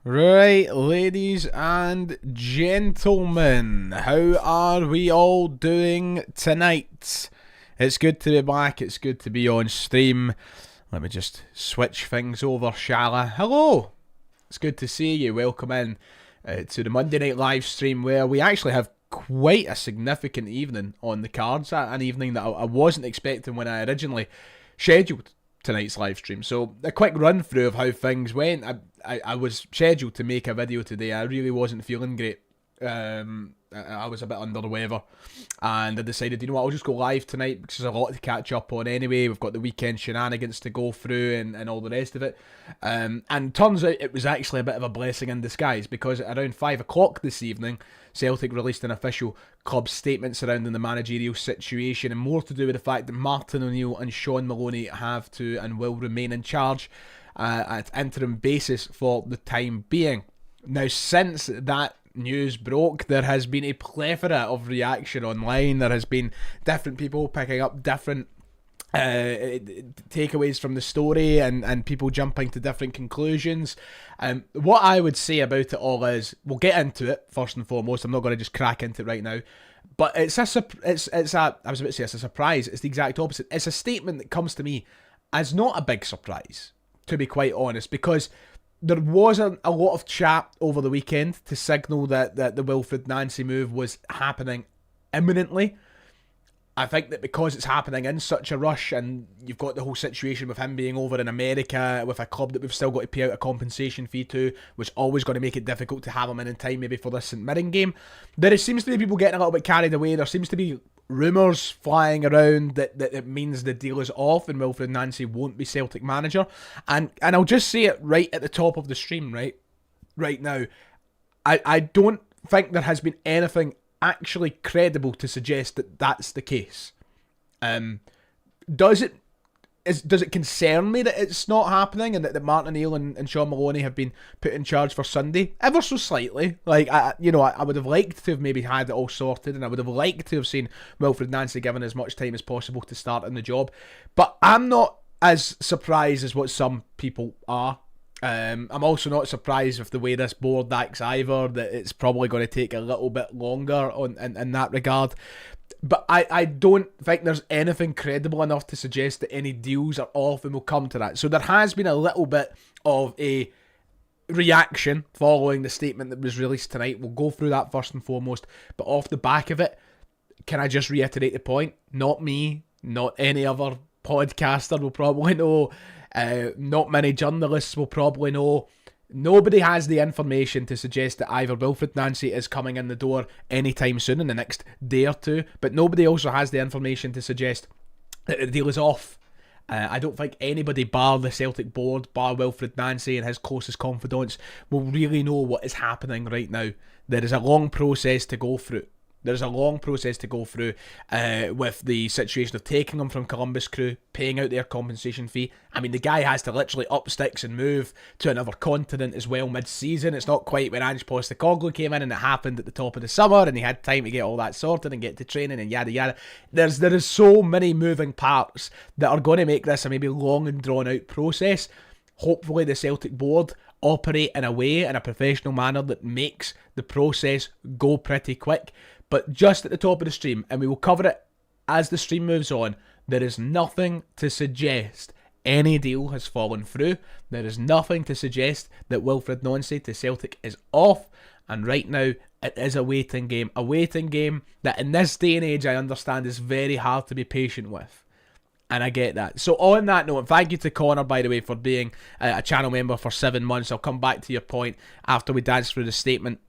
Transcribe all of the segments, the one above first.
Right, ladies and gentlemen, how are we all doing tonight? It's good to be back, it's good to be on stream. Let me just switch things over, shall I? Hello! It's good to see you. Welcome in to the Monday night live stream where we actually have quite a significant evening on the cards. An evening that I wasn't expecting when I originally scheduled tonight's live stream. So a quick run through of how things went. I was scheduled to make a video today. I really wasn't feeling great. I was a bit under the weather, and I decided, you know what, I'll just go live tonight because there's a lot to catch up on anyway. We've got the weekend shenanigans to go through and all the rest of it. And turns out it was actually a bit of a blessing in disguise, because at around 5 o'clock this evening, Celtic released an official club statement surrounding the managerial situation, and more to do with the fact that Martin O'Neill and Sean Maloney have to and will remain in charge at interim basis for the time being. Now, since that news broke, there has been a plethora of reaction online. There has been different people picking up different takeaways from the story, and people jumping to different conclusions. What I would say about it all is, we'll get into it first and foremost. I'm not going to just crack into it right now, but it's a I was about to say it's a surprise. It's the exact opposite. It's a statement that comes to me as not a big surprise, to be quite honest, because there was a lot of chat over the weekend to signal that the Wilfred Nancy move was happening imminently. I think that because it's happening in such a rush, and you've got the whole situation with him being over in America with a club that we've still got to pay out a compensation fee to, which is always going to make it difficult to have him in time maybe for this St Mirren game. There seems to be people getting a little bit carried away. There seems to be rumours flying around that it means the deal is off and Wilfred Nancy won't be Celtic manager. And I'll just say it right at the top of the stream right now. I don't think there has been anything actually credible to suggest that that's the case. Does it concern me that it's not happening and that Martin O'Neill and Sean Maloney have been put in charge for Sunday? Ever so slightly. Like, I would have liked to have maybe had it all sorted, and I would have liked to have seen Wilfred Nancy given as much time as possible to start in the job. But I'm not as surprised as what some people are. I'm also not surprised with the way this board acts either, that it's probably going to take a little bit longer in that regard. But I don't think there's anything credible enough to suggest that any deals are off, and we'll come to that. So there has been a little bit of a reaction following the statement that was released tonight. We'll go through that first and foremost. But off the back of it, can I just reiterate the point? Not me, not any other podcaster will probably know. Not many journalists will probably know. Nobody has the information to suggest that either Wilfred Nancy is coming in the door anytime soon in the next day or two, but nobody also has the information to suggest that the deal is off. I don't think anybody bar the Celtic board, bar Wilfred Nancy and his closest confidants, will really know what is happening right now. There is a long process to go through. There's a long process to go through with the situation of taking them from Columbus Crew, paying out their compensation fee. I mean, the guy has to literally up sticks and move to another continent as well mid-season. It's not quite when Ange Postecoglou came in, and it happened at the top of the summer, and he had time to get all that sorted and get to training and yada yada. There is so many moving parts that are going to make this a maybe long and drawn out process. Hopefully the Celtic board operate in a way, in a professional manner, that makes the process go pretty quick. But just at the top of the stream, and we will cover it as the stream moves on, there is nothing to suggest any deal has fallen through. There is nothing to suggest that Wilfred Nancy to Celtic is off. And right now, it is a waiting game. A waiting game that in this day and age, I understand, is very hard to be patient with. And I get that. So on that note, and thank you to Connor, by the way, for being a channel member for 7 months. I'll come back to your point after we dance through the statement.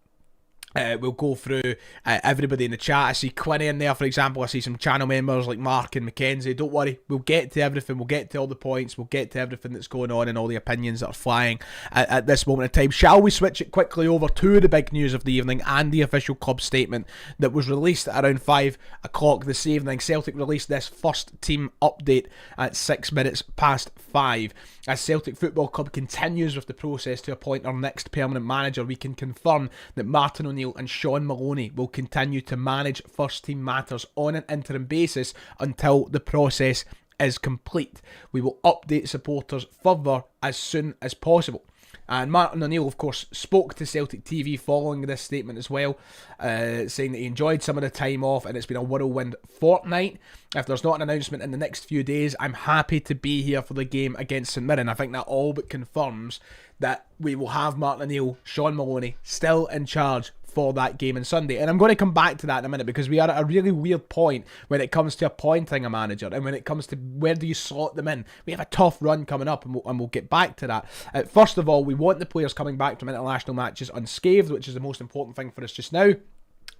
We'll go through everybody in the chat. I see Quinny in there, for example. I see some channel members like Mark and Mackenzie. Don't worry, we'll get to everything. We'll get to all the points. We'll get to everything that's going on and all the opinions that are flying at this moment in time. Shall we switch it quickly over to the big news of the evening and the official club statement that was released at around 5 o'clock this evening? Celtic released this first team update at 6 minutes past 5. As Celtic Football Club continues with the process to appoint our next permanent manager, we can confirm that Martin O'Neill and Sean Maloney will continue to manage first team matters on an interim basis until the process is complete. We will update supporters further as soon as possible. And Martin O'Neill, of course, spoke to Celtic TV following this statement as well, saying that he enjoyed some of the time off and it's been a whirlwind fortnight. If there's not an announcement in the next few days, I'm happy to be here for the game against St Mirren. I think that all but confirms that we will have Martin O'Neill, Sean Maloney, still in charge for that game on Sunday. And I'm going to come back to that in a minute, because we are at a really weird point when it comes to appointing a manager and when it comes to where do you slot them in. We have a tough run coming up, and we'll get back to that. First of all, we want the players coming back from international matches unscathed, which is the most important thing for us just now.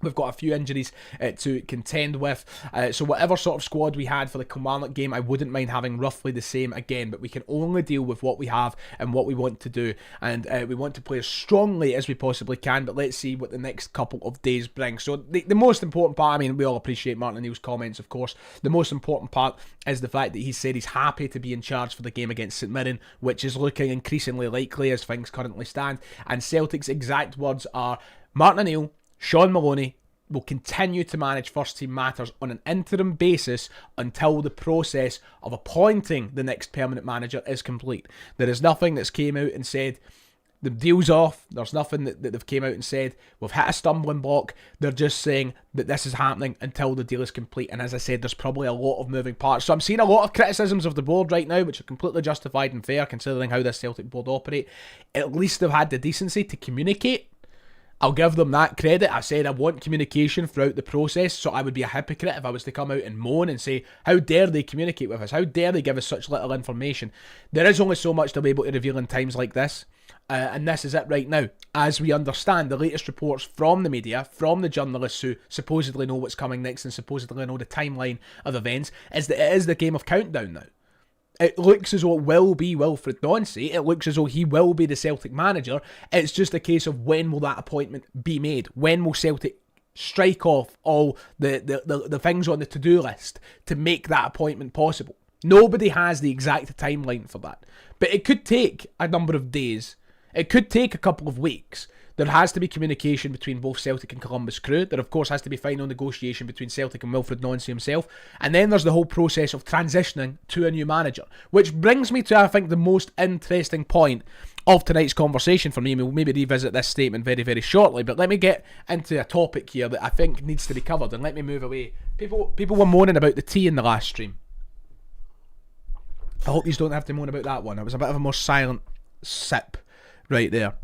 We've got a few injuries to contend with, so whatever sort of squad we had for the Kilmarnock game, I wouldn't mind having roughly the same again, but we can only deal with what we have and what we want to do, and we want to play as strongly as we possibly can, but let's see what the next couple of days bring. So the most important part, I mean, we all appreciate Martin O'Neill's comments, of course. The most important part is the fact that he said he's happy to be in charge for the game against St Mirren, which is looking increasingly likely as things currently stand, and Celtic's exact words are, Martin O'Neill, Sean Maloney will continue to manage first team matters on an interim basis until the process of appointing the next permanent manager is complete. There is nothing that's came out and said the deal's off. There's nothing that they've came out and said we've hit a stumbling block. They're just saying that this is happening until the deal is complete. And as I said, there's probably a lot of moving parts. So I'm seeing a lot of criticisms of the board right now, which are completely justified and fair considering how this Celtic board operate. At least they've had the decency to communicate. I'll give them that credit. I said I want communication throughout the process, so I would be a hypocrite if I was to come out and moan and say, how dare they communicate with us? How dare they give us such little information? There is only so much they'll be able to reveal in times like this, and this is it right now. As we understand, the latest reports from the media, from the journalists who supposedly know what's coming next and supposedly know the timeline of events, is that it is the game of countdown now. It looks as though it will be Wilfred Nancy. It looks as though he will be the Celtic manager. It's just a case of when will that appointment be made? When will Celtic strike off all the things on the to-do list to make that appointment possible? Nobody has the exact timeline for that. But it could take a number of days. It could take a couple of weeks. There has to be communication between both Celtic and Columbus Crew. There, of course, has to be final negotiation between Celtic and Wilfred Nancy himself. And then there's the whole process of transitioning to a new manager. Which brings me to, I think, the most interesting point of tonight's conversation for me. We'll maybe revisit this statement very, very shortly. But let me get into a topic here that I think needs to be covered. And let me move away. People were moaning about the tea in the last stream. I hope you don't have to moan about that one. It was a bit of a more silent sip right there.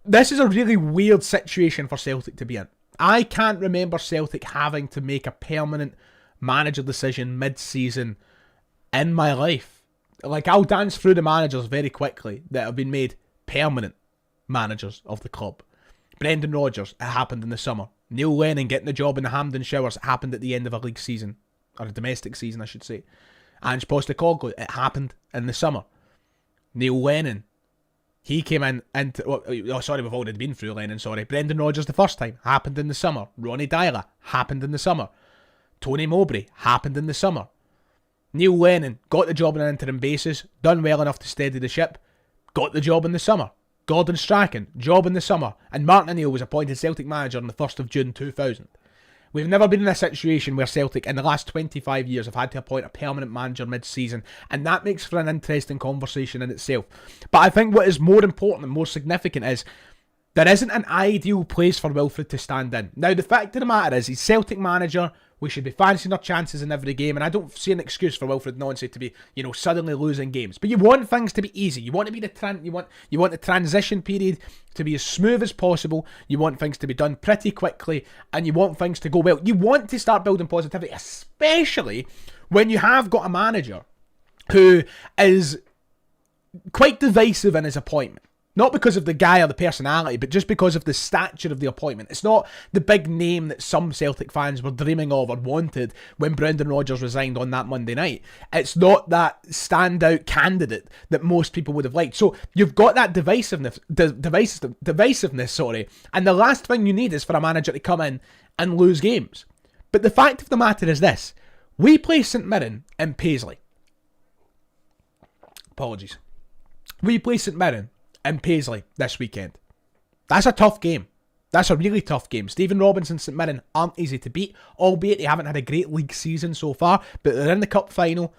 This is a really weird situation for Celtic to be in. I can't remember Celtic having to make a permanent manager decision mid-season in my life. Like, I'll dance through the managers very quickly that have been made permanent managers of the club. Brendan Rodgers, it happened in the summer. Neil Lennon getting the job in the Hampden Showers, it happened at the end of a league season. Or a domestic season, I should say. Ange Postecoglou, it happened in the summer. Neil Lennon, he came into... we've already been through Lennon, sorry. Brendan Rodgers the first time, happened in the summer. Ronnie Dyla, happened in the summer. Tony Mowbray, happened in the summer. Neil Lennon got the job on an interim basis, done well enough to steady the ship, got the job in the summer. Gordon Strachan, job in the summer. And Martin O'Neill was appointed Celtic manager on the 1st of June 2000. We've never been in a situation where Celtic in the last 25 years have had to appoint a permanent manager mid-season, and that makes for an interesting conversation in itself. But I think what is more important and more significant is there isn't an ideal place for Wilfred to stand in. Now, the fact of the matter is, he's Celtic manager. We should be fancying our chances in every game, and I don't see an excuse for Wilfred Nancy to be, suddenly losing games. But you want things to be easy. You want to be you want the transition period to be as smooth as possible. You want things to be done pretty quickly, and you want things to go well. You want to start building positivity, especially when you have got a manager who is quite divisive in his appointment. Not because of the guy or the personality, but just because of the stature of the appointment. It's not the big name that some Celtic fans were dreaming of or wanted when Brendan Rodgers resigned on that Monday night. It's not that standout candidate that most people would have liked. So you've got that divisiveness, and the last thing you need is for a manager to come in and lose games. But the fact of the matter is this. We play St Mirren in Paisley. Apologies. We play St Mirren in Paisley this weekend. That's a tough game. That's a really tough game. Stephen Robinson, St Mirren aren't easy to beat, albeit they haven't had a great league season so far, but they're in the cup final.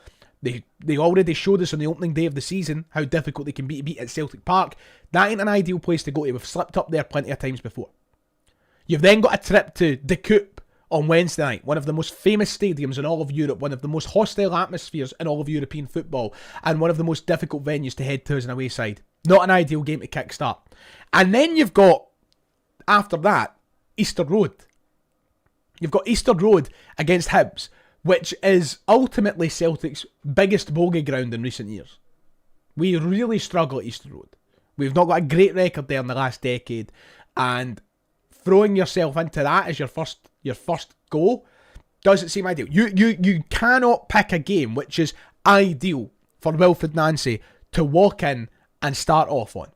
They already showed us on the opening day of the season how difficult they can be to beat at Celtic Park. That ain't an ideal place to go to. We've slipped up there plenty of times before. You've then got a trip to the Coupe on Wednesday night, one of the most famous stadiums in all of Europe, one of the most hostile atmospheres in all of European football, and one of the most difficult venues to head to as an away side. Not an ideal game to kickstart. And then you've got, after that, Easter Road. You've got Easter Road against Hibs, which is ultimately Celtic's biggest bogey ground in recent years. We really struggle at Easter Road. We've not got a great record there in the last decade, and throwing yourself into that as your first goal doesn't seem ideal. You cannot pick a game which is ideal for Wilfred Nancy to walk in and start off on.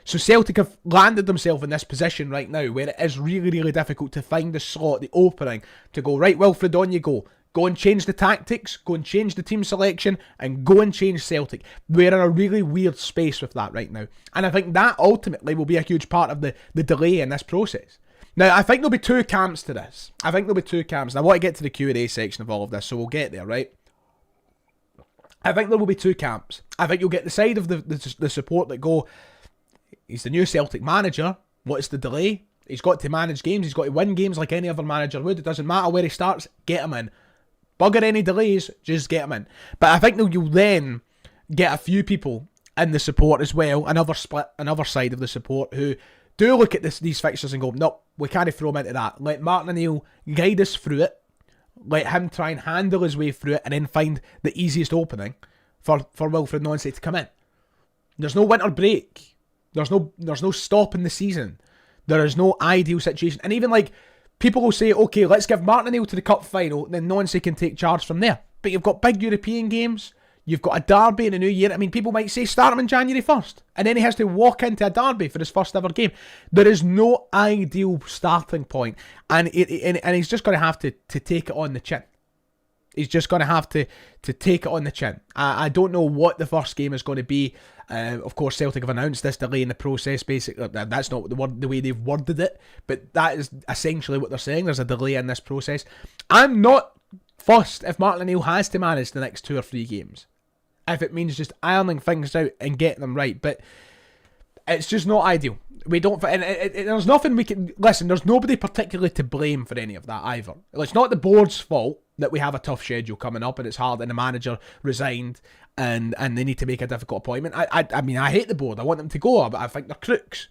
So Celtic have landed themselves in this position right now where it is really, really difficult to find the slot, the opening, to go, right, Wilfred, on you go. Go and change the tactics, go and change the team selection, and go and change Celtic. We're in a really weird space with that right now. And I think that ultimately will be a huge part of the delay in this process. Now, I think there'll be two camps to this. And I want to get to the Q&A section of all of this, so we'll get there, right? I think there will be two camps. I think you'll get the side of the support that go, he's the new Celtic manager, what's the delay? He's got to manage games, he's got to win games like any other manager would. It doesn't matter where he starts, get him in. Bugger any delays, just get him in. But I think that you'll then get a few people in the support as well, another side of the support, who do look at these fixtures and go, nope, we can't throw him into that. Let Martin O'Neill guide us through it. Let him try and handle his way through it and then find the easiest opening for Wilfred Nancy to come in. There's no winter break. There's no stop in the season. There is no ideal situation. And even like, people will say, okay, let's give Martin O'Neill to the cup final, then Nancy can take charge from there. But you've got big European games, you've got a derby in the new year. I mean, people might say start him on January 1st, and then he has to walk into a derby for his first ever game. There is no ideal starting point, and he's just going to have to take it on the chin. He's just going to have to take it on the chin. I don't know what the first game is going to be. Of course, Celtic have announced this delay in the process. Basically, that's not the way they've worded it, but that is essentially what they're saying. There's a delay in this process. I'm not fussed if Martin O'Neill has to manage the next 2 or 3 games, if it means just ironing things out and getting them right. But it's just not ideal. We don't, and there's nothing we can listen. There's nobody particularly to blame for any of that either. It's not the board's fault that we have a tough schedule coming up and it's hard and the manager resigned and they need to make a difficult appointment. I mean, I hate the board. I want them to go, but I think they're crooks.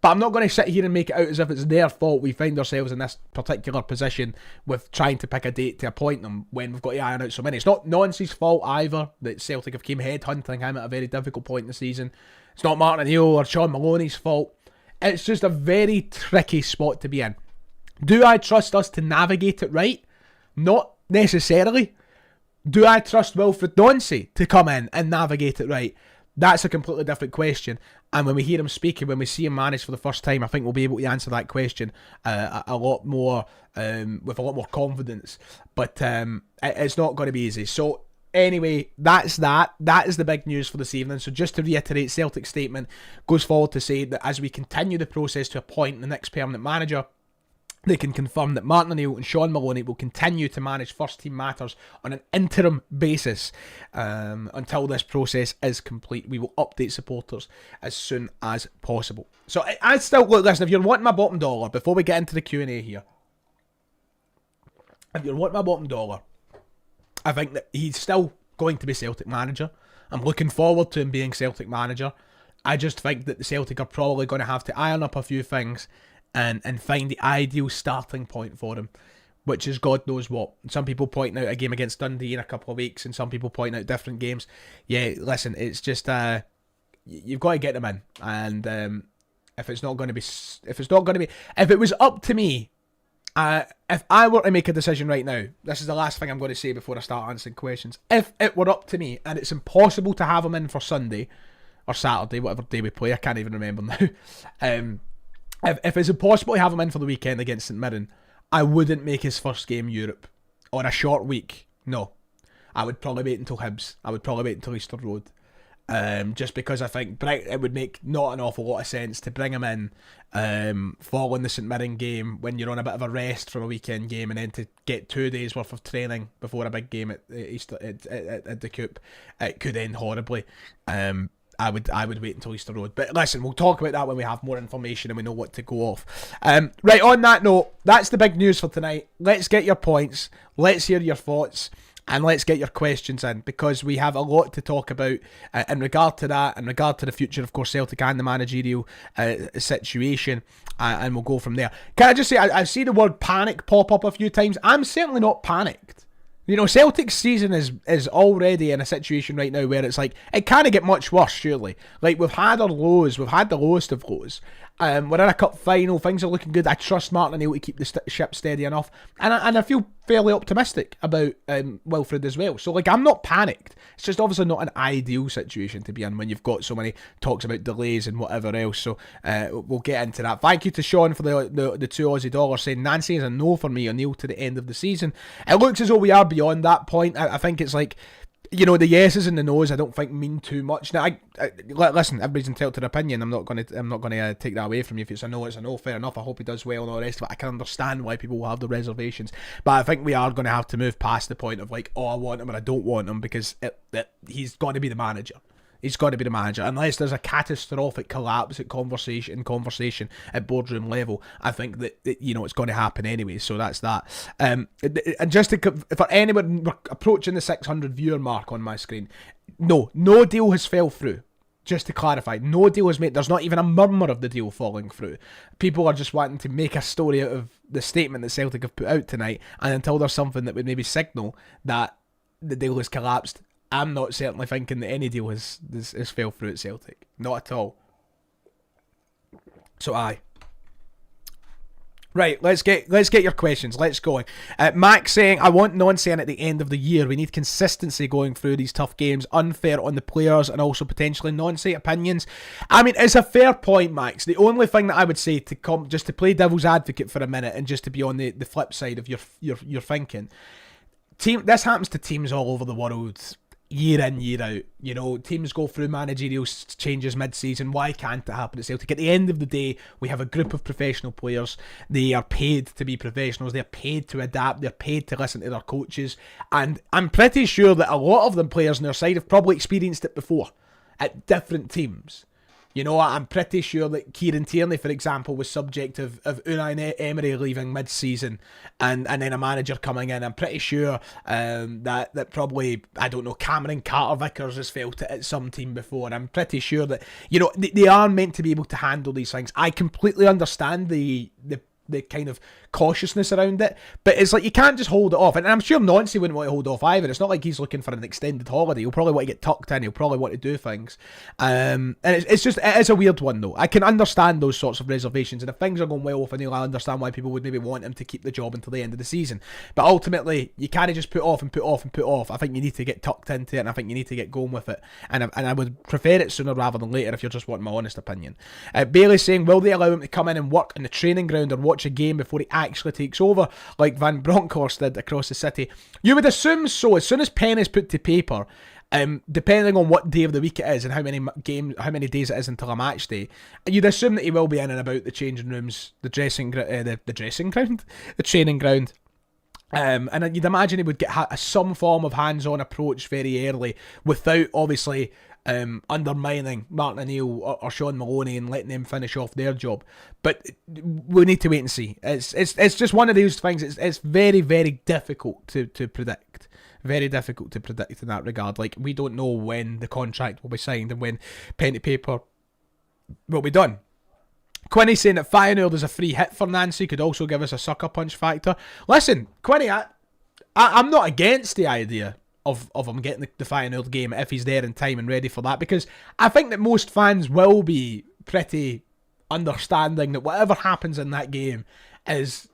But I'm not going to sit here and make it out as if it's their fault we find ourselves in this particular position with trying to pick a date to appoint them when we've got to iron out so many. It's not Nancy's fault either that Celtic have came headhunting him at a very difficult point in the season. It's not Martin O'Neill or Sean Maloney's fault. It's just a very tricky spot to be in. Do I trust us to navigate it right? Not necessarily. Do I trust Wilfred Nancy to come in and navigate it right? That's a completely different question. And when we hear him speaking, when we see him manage for the first time, I think we'll be able to answer that question a lot more, with a lot more confidence. But it's not going to be easy. So anyway, that's that. That is the big news for this evening. So just to reiterate, Celtic's statement goes forward to say that as we continue the process to appoint the next permanent manager, they can confirm that Martin O'Neill and Sean Maloney will continue to manage first team matters on an interim basis until this process is complete. We will update supporters as soon as possible. So I still, look, listen, if you're wanting my bottom dollar, before we get into the Q&A here, if you're wanting my bottom dollar, I think that he's still going to be Celtic manager. I'm looking forward to him being Celtic manager. I just think that the Celtic are probably going to have to iron up a few things and find the ideal starting point for him, which is God knows what. Some people point out a game against Dundee in a couple of weeks, and some people point out different games. Yeah, listen, it's just you've got to get them in, and if it was up to me, if I were to make a decision right now, this is the last thing I'm going to say before I start answering questions. If it were up to me, and it's impossible to have him in for Sunday or Saturday, whatever day we play, I can't even remember now. If it's impossible to have him in for the weekend against St Mirren, I wouldn't make his first game Europe on a short week. No. I would probably wait until Hibs. I would probably wait until Easter Road. Just because I think it would make not an awful lot of sense to bring him in following the St Mirren game when you're on a bit of a rest from a weekend game, and then to get 2 days worth of training before a big game at the Coop. It could end horribly. I would wait until Easter Road. But listen, we'll talk about that when we have more information and we know what to go off. Right, on that note, that's the big news for tonight. Let's get your points. Let's hear your thoughts. And let's get your questions in, because we have a lot to talk about in regard to that, in regard to the future, of course, Celtic and the managerial situation, and we'll go from there. Can I just say, I've seen the word panic pop up a few times. I'm certainly not panicked. You know, Celtic's season is already in a situation right now where it's like, it can't get much worse, surely. Like, we've had our lows, we've had the lowest of lows. We're in a cup final, things are looking good. I trust Martin and neill to keep the ship steady enough. And I feel fairly optimistic about Wilfred as well. So, like, I'm not panicked. It's just obviously not an ideal situation to be in when you've got so many talks about delays and whatever else. So, we'll get into that. Thank you to Sean for the $2 Aussie saying Nancy is a no for me or neill to the end of the season. It looks as though we are beyond that point. I think it's like, you know, the yeses and the nos I don't think mean too much. Now, listen, everybody's entitled to their opinion. I'm not going to take that away from you. If it's a no, fair enough. I hope he does well and all the rest of it. I can understand why people will have the reservations, but I think we are going to have to move past the point of like, oh, I want him or I don't want him, because he's got to be the manager. He's got to be the manager. Unless there's a catastrophic collapse at conversation at boardroom level, I think that you know, it's going to happen anyway. So that's that. And just for anyone, we're approaching the 600 viewer mark on my screen. No deal has fell through. Just to clarify, no deal is made. There's not even a murmur of the deal falling through. People are just wanting to make a story out of the statement that Celtic have put out tonight, and until there's something that would maybe signal that the deal has collapsed, I'm not certainly thinking that any deal has fell through at Celtic. Not at all. So aye. Right, let's get your questions. Let's go. Max saying, I want nonsense at the end of the year. We need consistency going through these tough games. Unfair on the players and also potentially nonsense opinions. I mean, it's a fair point, Max. The only thing that I would say just to play devil's advocate for a minute and just to be on the flip side of your thinking. This happens to teams all over the world. Year in, year out. You know, teams go through managerial changes mid-season. Why can't it happen at Celtic? At the end of the day, we have a group of professional players. They are paid to be professionals. They're paid to adapt. They're paid to listen to their coaches. And I'm pretty sure that a lot of them players on their side have probably experienced it before at different teams. You know, I'm pretty sure that Kieran Tierney, for example, was subject of Unai Emery leaving mid-season and then a manager coming in. I'm pretty sure that probably, I don't know, Cameron Carter-Vickers has felt it at some team before. And I'm pretty sure that, you know, they are meant to be able to handle these things. I completely understand the kind of cautiousness around it, but it's like you can't just hold it off. And I'm sure Nancy wouldn't want to hold off either. It's not like he's looking for an extended holiday. He'll probably want to get tucked in. He'll probably want to do things. And it is a weird one though. I can understand those sorts of reservations, and if things are going well with Neill, I understand why people would maybe want him to keep the job until the end of the season. But ultimately, you can't just put off and put off and put off. I think you need to get tucked into it, and I think you need to get going with it. And I would prefer it sooner rather than later if you're just wanting my honest opinion. Bailey's saying, will they allow him to come in and work in the training ground or watch a game before he actually takes over, like Van Bronckhorst did across the city? You would assume so. As soon as pen is put to paper, depending on what day of the week it is and how many days it is until a match day, you'd assume that he will be in and about the changing rooms, the training ground. And you'd imagine he would get some form of hands-on approach very early, without obviously undermining Martin and neill or Sean Maloney and letting them finish off their job. But we need to wait and see. It's just one of those things. It's very, very difficult to predict. Very difficult to predict in that regard. Like, we don't know when the contract will be signed and when pen to paper will be done. Quinny saying that Feyenoord is a free hit for Nancy, could also give us a sucker punch factor. Listen, Quinny, I'm not against the idea of him getting the Feyenoord game if he's there in time and ready for that, because I think that most fans will be pretty understanding that whatever happens in that game is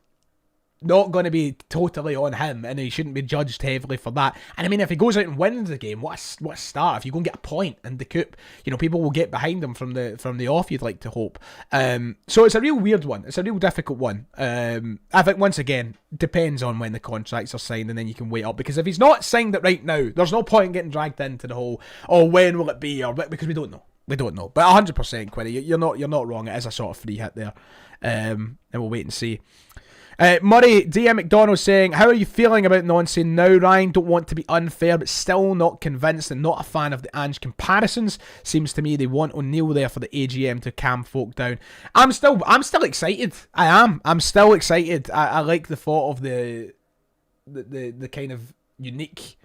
not going to be totally on him, and he shouldn't be judged heavily for that. And I mean, if he goes out and wins the game, what a start! If you go and get a point in the coup, people will get behind him from the off. You'd like to hope. So it's a real weird one. It's a real difficult one. I think once again depends on when the contracts are signed, and then you can wait up, because if he's not signed it right now, there's no point in getting dragged into the whole when will it be, because we don't know. We don't know. But 100%, Quinny, you're not wrong. It is a sort of free hit there, and we'll wait and see. Murray DM McDonald saying, how are you feeling about Nancy now, Ryan? Don't want to be unfair, but still not convinced and not a fan of the Ange comparisons. Seems to me they want O'Neill there for the AGM to calm folk down. I'm still excited. I am. I'm still excited. I like the thought of the kind of unique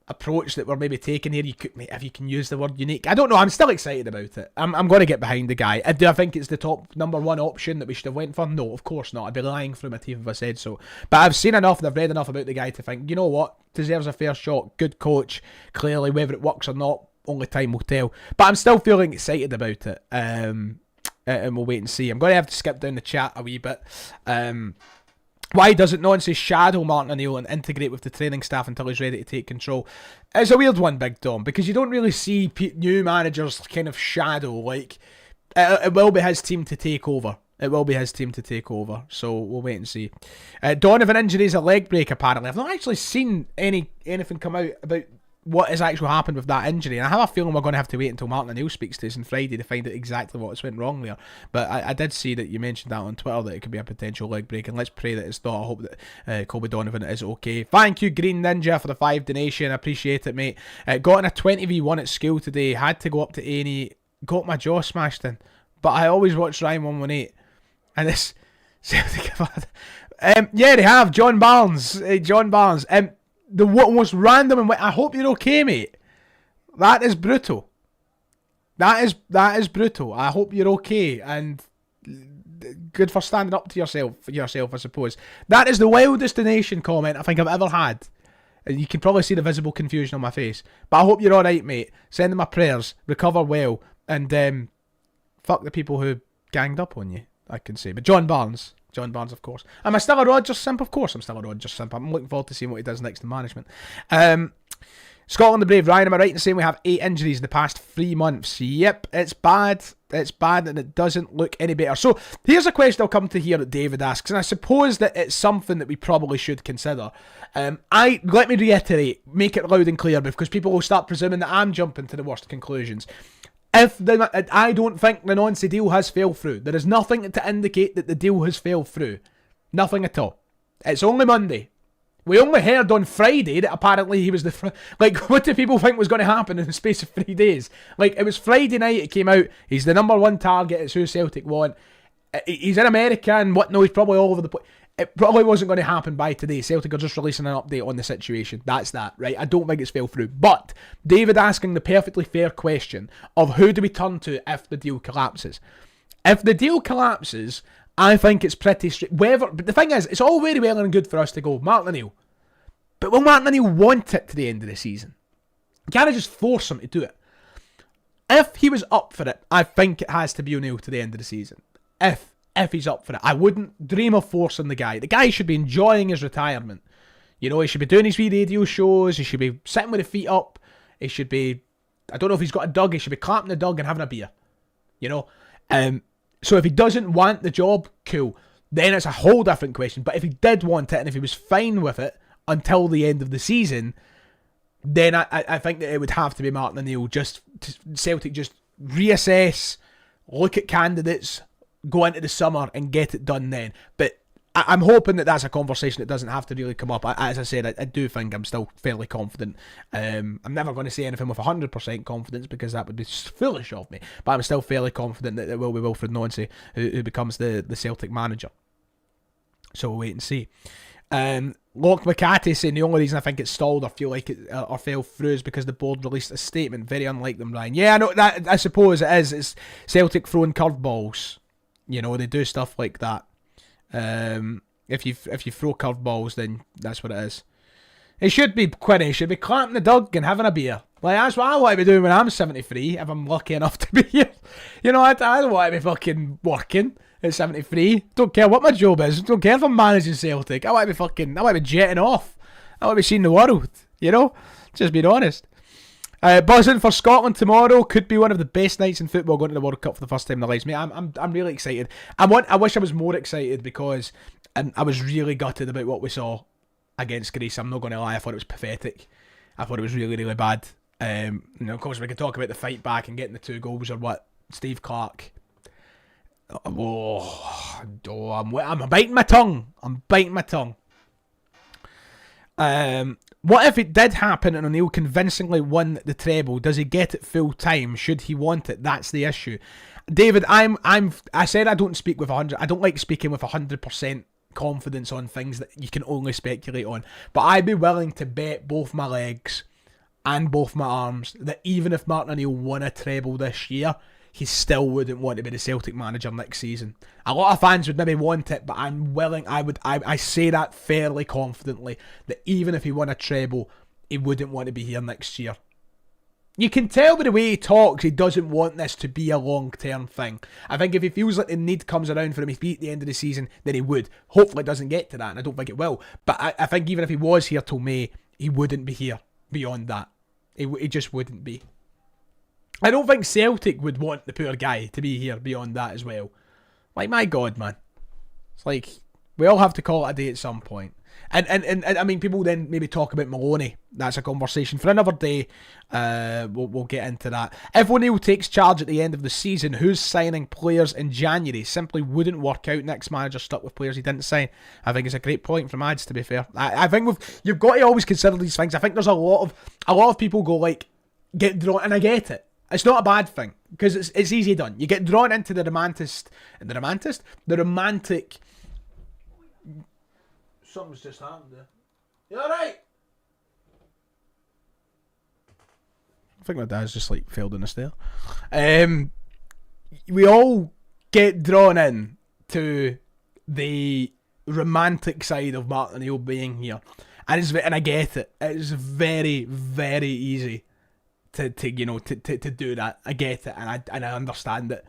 approach that we're maybe taking here. If you can use the word unique, I don't know. I'm still excited about it. I'm going to get behind the guy. Do I think it's the top number one option that we should have went for? No, of course not. I'd be lying through my teeth if I said so. But I've seen enough and I've read enough about the guy to think, you know what, deserves a fair shot. Good coach, clearly. Whether it works or not, only time will tell. But I'm still feeling excited about it. And we'll wait and see. I'm going to have to skip down the chat a wee bit. Why doesn't Nancy shadow Martin O'Neill and integrate with the training staff until he's ready to take control? It's a weird one, Big Dom, because you don't really see new managers kind of shadow. Like, it will be his team to take over. It will be his team to take over. So we'll wait and see. Donovan injury is a leg break, apparently. I've not actually seen anything come out about what has actually happened with that injury, and I have a feeling we're going to have to wait until Martin O'Neill speaks to us on Friday to find out exactly what's went wrong there. But I did see that you mentioned that on Twitter, that it could be a potential leg break, and let's pray that it's not. I hope that Colby Donovan is okay. Thank you, Green Ninja, for the 5 donation. I appreciate it, mate. Got in a 20v1 at school today, had to go up to A&E, got my jaw smashed in, but I always watch Ryan 118, and this Celtic yeah, they have John Barnes. The most random and I hope you're okay, mate. That is brutal. That is brutal. I hope you're okay, and good for standing up to yourself, I suppose. That is the wildest donation comment I think I've ever had. And you can probably see the visible confusion on my face. But I hope you're alright, mate. Sending my prayers. Recover well. And fuck the people who ganged up on you, I can say. But John Barnes, of course. Am I still a Rodgers simp? Of course I'm still a Rodgers simp. I'm looking forward to seeing what he does next in management. Scotland the Brave. Ryan, am I right in saying we have 8 injuries in the past 3 months? Yep, it's bad. It's bad, and it doesn't look any better. So here's a question I'll come to here that David asks, and I suppose that it's something that we probably should consider. Let me reiterate, make it loud and clear, because people will start presuming that I'm jumping to the worst conclusions. I don't think the Nancy deal has fell through. There is nothing to indicate that the deal has fell through. Nothing at all. It's only Monday. We only heard on Friday that apparently he was what do people think was going to happen in the space of 3 days? Like, it was Friday night it came out. He's the number one target. It's who Celtic want. He's in America and whatnot. He's probably all over the place. It probably wasn't going to happen by today. Celtic are just releasing an update on the situation. That's that, right? I don't think it's fell through. But David asking the perfectly fair question of who do we turn to if the deal collapses? If the deal collapses, I think it's pretty straight. But the thing is, it's all very well and good for us to go Martin O'Neill. But will Martin O'Neill want it to the end of the season? You can't just force him to do it. If he was up for it, I think it has to be O'Neill to the end of the season. If he's up for it. I wouldn't dream of forcing the guy. The guy should be enjoying his retirement. You know, he should be doing his wee radio shows. He should be sitting with his feet up. He should be, I don't know if he's got a dog, he should be clapping the dog and having a beer. You know? So if he doesn't want the job, cool. Then it's a whole different question. But if he did want it and if he was fine with it until the end of the season, then I think that it would have to be Martin O'Neill. Celtic just reassess, look at candidates, go into the summer and get it done then. But I'm hoping that that's a conversation that doesn't have to really come up. As I said, I do think I'm still fairly confident. I'm never going to say anything with 100% confidence because that would be foolish of me. But I'm still fairly confident that it will be Wilfred Nancy who becomes the Celtic manager. So we'll wait and see. Locke McCarthy saying the only reason I think it stalled or feel like it or fell through is because the board released a statement. Very unlike them, Ryan. Yeah, I know that. I suppose it is. It's Celtic throwing curveballs. You know, they do stuff like that. If you throw curveballs, then that's what it is. He should be, Quinny, should be clamping the dog and having a beer. Like, that's what I want to be doing when I'm 73, if I'm lucky enough to be here. You know, I don't want to be fucking working at 73. Don't care what my job is. Don't care if I'm managing Celtic. I want to be jetting off. I want to be seeing the world, you know? Just being honest. Buzzing for Scotland tomorrow. Could be one of the best nights in football, going to the World Cup for the first time in their lives. Mate, I'm really excited. I wish I was more excited because I was really gutted about what we saw against Greece. I'm not going to lie, I thought it was pathetic. I thought it was really, really bad. You know, of course, we could talk about the fight back and getting the 2 goals or what. Steve Clark. I'm biting my tongue. What if it did happen and O'Neill convincingly won the treble? Does he get it full time? Should he want it? That's the issue. David, I said I don't speak with 100. I don't like speaking with 100% confidence on things that you can only speculate on. But I'd be willing to bet both my legs and both my arms that even if Martin O'Neill won a treble this year, he still wouldn't want to be the Celtic manager next season. A lot of fans would maybe want it, but I'm willing. I say that fairly confidently that even if he won a treble, he wouldn't want to be here next year. You can tell by the way he talks, he doesn't want this to be a long-term thing. I think if he feels like the need comes around for him to be at the end of the season, then he would. Hopefully it doesn't get to that, and I don't think it will. But I think even if he was here till May, he wouldn't be here beyond that. He just wouldn't be. I don't think Celtic would want the poor guy to be here beyond that as well. Like, my God, man. It's like, we all have to call it a day at some point. And I mean, people then maybe talk about Maloney. That's a conversation for another day. We'll get into that. If O'Neill takes charge at the end of the season, who's signing players in January? Simply wouldn't work out. Next manager stuck with players he didn't sign. I think it's a great point from Ads, to be fair. I think you've got to always consider these things. I think there's a lot of people go like, get drawn, and I get it. It's not a bad thing, because it's easy done. You get drawn into the romantic. Something's just happened there. You alright? I think my dad's just like fell down the stair. We all get drawn in to the romantic side of Martin O'Neill being here, and I get it. It's very, very easy to do that. I get it, and I understand it.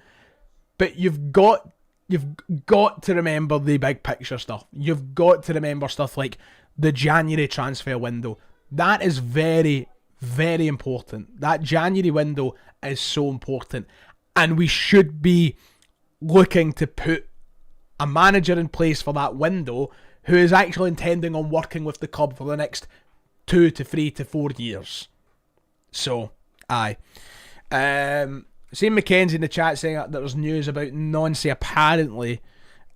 But you've got to remember the big picture stuff. You've got to remember stuff like the January transfer window. That is very, very important. That January window is so important. And we should be looking to put a manager in place for that window who is actually intending on working with the club for the next 2 to 3 to 4 years. So, aye. Seeing Mackenzie in the chat saying that there's news about Nonsi apparently.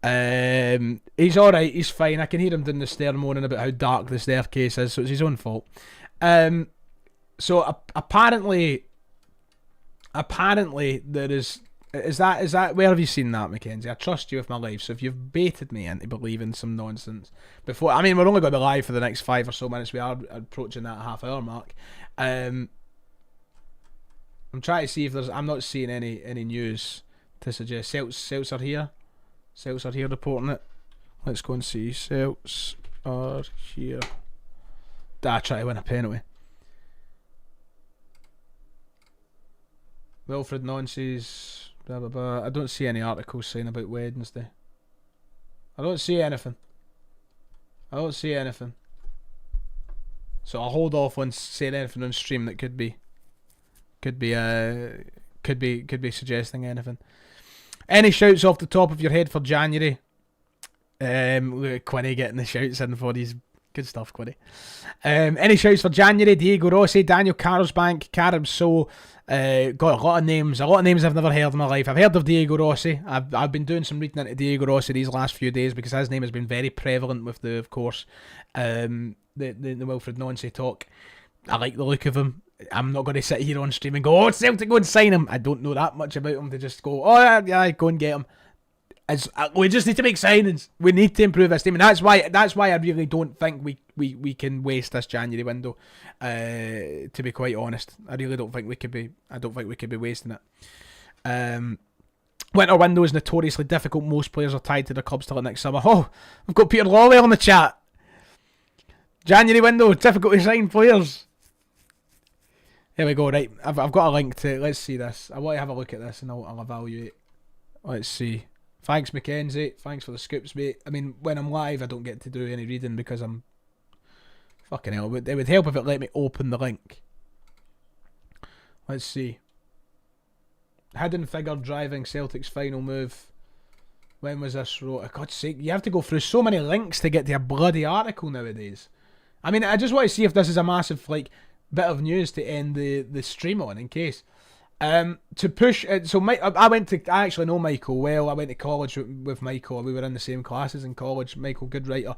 He's alright, he's fine. I can hear him down the stair moaning about how dark the staircase is, so it's his own fault. So apparently there is that where have you seen that, Mackenzie? I trust you with my life, so if you've baited me into believing some nonsense before, I mean, we're only going to be live for the next 5 or so minutes. We are approaching that half-hour mark. I'm trying to see if I'm not seeing any news to suggest. Celts are here. Celts are here reporting it. Let's go and see. Celts are here. I try to win a penalty. Wilfred Nonsies. Blah blah blah. I don't see any articles saying about Wednesday. I don't see anything. So I'll hold off on saying anything on stream that could be suggesting anything. Any shouts off the top of your head for January? Look at Quinny getting the shouts in for these. Good stuff, Quinny. Any shouts for January? Diego Rossi, Daniel Carlsbank, Karim So. Got a lot of names I've never heard in my life. I've heard of Diego Rossi. I've been doing some reading into Diego Rossi these last few days because his name has been very prevalent with the Wilfred Nonsi talk. I like the look of him. I'm not going to sit here on stream and go, oh, Celtic, go and sign him. I don't know that much about him to just go, oh yeah, go and get him. We just need to make signings. We need to improve this team, and that's why I really don't think we can waste this January window. To be quite honest, I really don't think we could be. I don't think we could be wasting it. Winter window is notoriously difficult. Most players are tied to their clubs till next summer. Oh, I've got Peter Lawley on the chat. January window, difficult to sign players. Here we go, right. I've got a link to it. Let's see this. I want to have a look at this and I'll evaluate. Let's see. Thanks, Mackenzie. Thanks for the scoops, mate. I mean, when I'm live, I don't get to do any reading because I'm... Fucking hell. It would help if it let me open the link. Let's see. Hidden figure driving Celtic's final move. When was this wrote? For God's sake, you have to go through so many links to get to a bloody article nowadays. I mean, I just want to see if this is a massive, like, bit of news to end the stream on, in case. To push it, so I actually know Michael well. I went to college with Michael. We were in the same classes in college. Michael, good writer.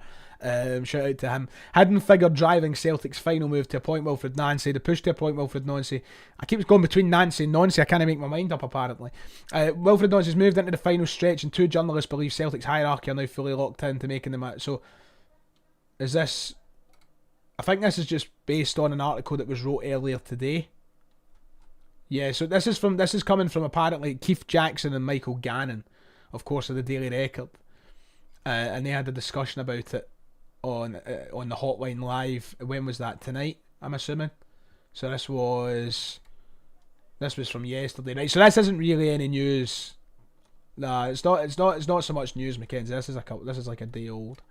Shout out to him. Hidden figure driving Celtic's final move to appoint Wilfred Nancy. The push to appoint Wilfred Nancy. I keep going between Nancy and Nancy. I can't make my mind up, apparently. Wilfred Nancy's moved into the final stretch, and 2 journalists believe Celtic's hierarchy are now fully locked into making the match. So, is this... I think this is just based on an article that was wrote earlier today. Yeah, so this is coming from apparently Keith Jackson and Michael Gannon, of course, of the Daily Record, and they had a discussion about it on the Hotline Live. When was that? Tonight, I'm assuming. So this was from yesterday, right? So this isn't really any news. Nah, it's not so much news, Mackenzie. This is like a day old.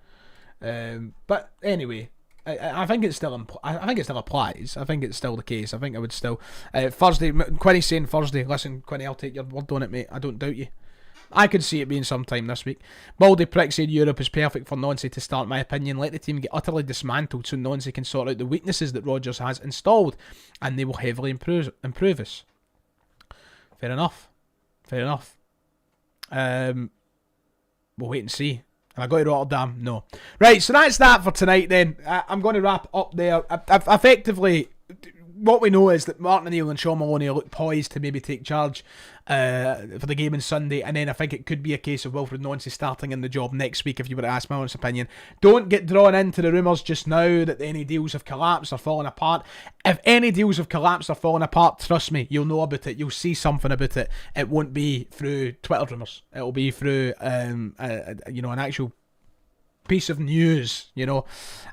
But anyway. I think it still applies. I think it's still the case. I think I would still Thursday. Quinny's saying Thursday. Listen, Quinny, I'll take your word on it, mate. I don't doubt you. I could see it being sometime this week. Baldy Prick said Europe is perfect for Nancy to start. My opinion, let the team get utterly dismantled so Nancy can sort out the weaknesses that Rodgers has installed, and they will heavily improve us. Fair enough. We'll wait and see. Have I got to Rotterdam? No. Right, so that's that for tonight then. I'm going to wrap up there. Effectively, what we know is that Martin O'Neill and Sean Maloney look poised to maybe take charge for the game on Sunday, and then I think it could be a case of Wilfred Nancy starting in the job next week, if you were to ask my honest opinion. Don't get drawn into the rumours just now that any deals have collapsed or fallen apart. If any deals have collapsed or fallen apart, trust me, you'll know about it. You'll see something about it. It won't be through Twitter rumours. It'll be through an actual piece of news,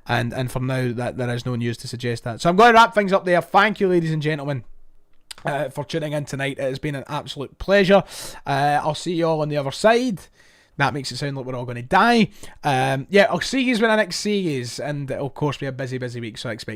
and for now that there is no news to suggest that. So I'm going to wrap things up there. Thank you, ladies and gentlemen, for tuning in tonight. It has been an absolute pleasure. I'll see you all on the other side. That makes it sound like we're all going to die. I'll see you when I next see you, and it'll of course be a busy week, so I expect